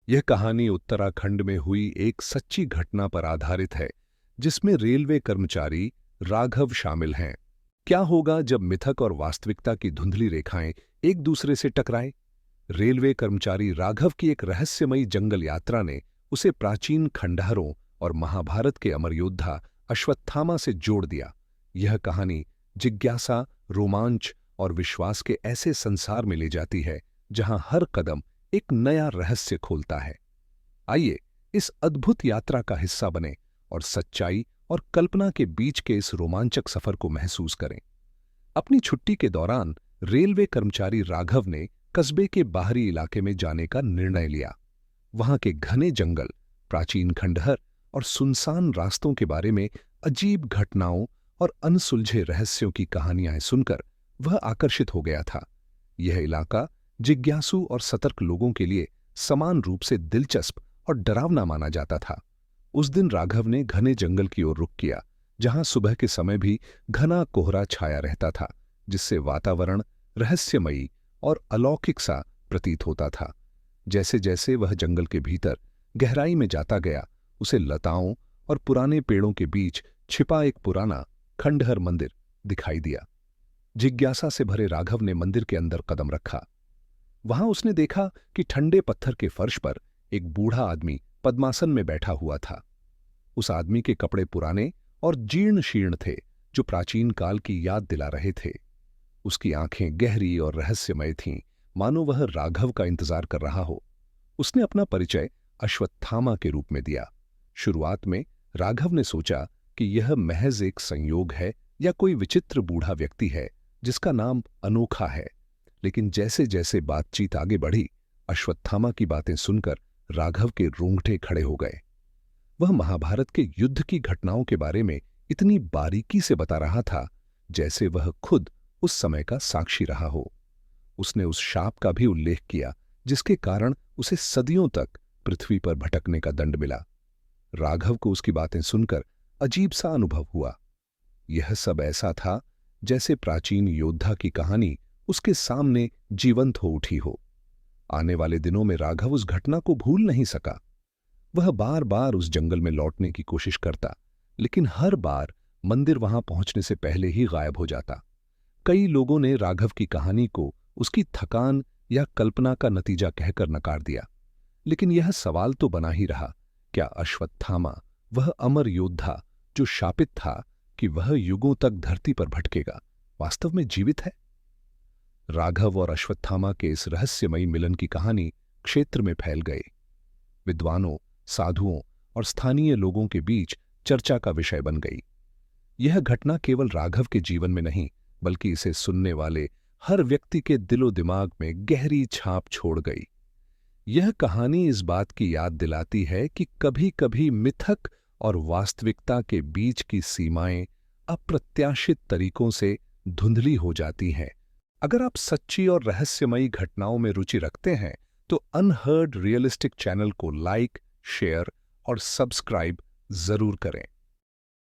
यह कहानी उत्तराखंड में हुई एक सच्ची घटना पर आधारित है, जिसमें रेलवे कर्मचारी राघव शामिल हैं। क्या होगा जब मिथक और वास्तविकता की धुंधली रेखाएं एक दूसरे से टकराएं? रेलवे कर्मचारी राघव की एक रहस्यमयी जंगल यात्रा ने उसे प्राचीन खंडहरों और महाभारत के अमर योद्धा अश्वत्थामा से जोड़ दिया। यह कहानी जिज्ञासा, रोमांच और विश्वास के ऐसे संसार में ले जाती है जहां हर कदम एक नया रहस्य खोलता है। आइए इस अद्भुत यात्रा का हिस्सा बने और सच्चाई और कल्पना के बीच के इस रोमांचक सफर को महसूस करें। अपनी छुट्टी के दौरान रेलवे कर्मचारी राघव ने कस्बे के बाहरी इलाके में जाने का निर्णय लिया। वहां के घने जंगल, प्राचीन खंडहर और सुनसान रास्तों के बारे में अजीब घटनाओं और अनसुलझे रहस्यों की कहानियां सुनकर वह आकर्षित हो गया था। यह इलाका जिज्ञासु और सतर्क लोगों के लिए समान रूप से दिलचस्प और डरावना माना जाता था। उस दिन राघव ने घने जंगल की ओर रुख किया, जहां सुबह के समय भी घना कोहरा छाया रहता था, जिससे वातावरण रहस्यमयी और अलौकिक सा प्रतीत होता था। जैसे जैसे वह जंगल के भीतर गहराई में जाता गया, उसे लताओं और पुराने पेड़ों के बीच छिपा एक पुराना खंडहर मंदिर दिखाई दिया। जिज्ञासा से भरे राघव ने मंदिर के अंदर कदम रखा। वहां उसने देखा कि ठंडे पत्थर के फर्श पर एक बूढ़ा आदमी पद्मासन में बैठा हुआ था। उस आदमी के कपड़े पुराने और जीर्ण शीर्ण थे, जो प्राचीन काल की याद दिला रहे थे। उसकी आंखें गहरी और रहस्यमय थीं, मानो वह राघव का इंतजार कर रहा हो। उसने अपना परिचय अश्वत्थामा के रूप में दिया। शुरुआत में राघव ने सोचा कि यह महज एक संयोग है या कोई विचित्र बूढ़ा व्यक्ति है जिसका नाम अनोखा है। लेकिन जैसे जैसे बातचीत आगे बढ़ी, अश्वत्थामा की बातें सुनकर राघव के रोंगटे खड़े हो गए। वह महाभारत के युद्ध की घटनाओं के बारे में इतनी बारीकी से बता रहा था, जैसे वह खुद उस समय का साक्षी रहा हो। उसने उस शाप का भी उल्लेख किया, जिसके कारण उसे सदियों तक पृथ्वी पर भटकने का दंड मिला। राघव को उसकी बातें सुनकर अजीब सा अनुभव हुआ। यह सब ऐसा था जैसे प्राचीन योद्धा की कहानी उसके सामने जीवंत हो उठी हो। आने वाले दिनों में राघव उस घटना को भूल नहीं सका। वह बार बार उस जंगल में लौटने की कोशिश करता, लेकिन हर बार मंदिर वहां पहुंचने से पहले ही गायब हो जाता। कई लोगों ने राघव की कहानी को उसकी थकान या कल्पना का नतीजा कहकर नकार दिया, लेकिन यह सवाल तो बना ही रहा, क्या अश्वत्थामा, वह अमर योद्धा जो शापित था कि वह युगों तक धरती पर भटकेगा, वास्तव में जीवित है? राघव और अश्वत्थामा के इस रहस्यमयी मिलन की कहानी क्षेत्र में फैल गई। विद्वानों, साधुओं और स्थानीय लोगों के बीच चर्चा का विषय बन गई। यह घटना केवल राघव के जीवन में नहीं, बल्कि इसे सुनने वाले हर व्यक्ति के दिलो दिमाग में गहरी छाप छोड़ गई। यह कहानी इस बात की याद दिलाती है कि कभी-कभी मिथक और वास्तविकता के बीच की सीमाएं अप्रत्याशित तरीकों से धुंधली हो जाती हैं। अगर आप सच्ची और रहस्यमयी घटनाओं में रुचि रखते हैं, तो अनहर्ड रियलिस्टिक चैनल को लाइक, शेयर और सब्सक्राइब जरूर करें।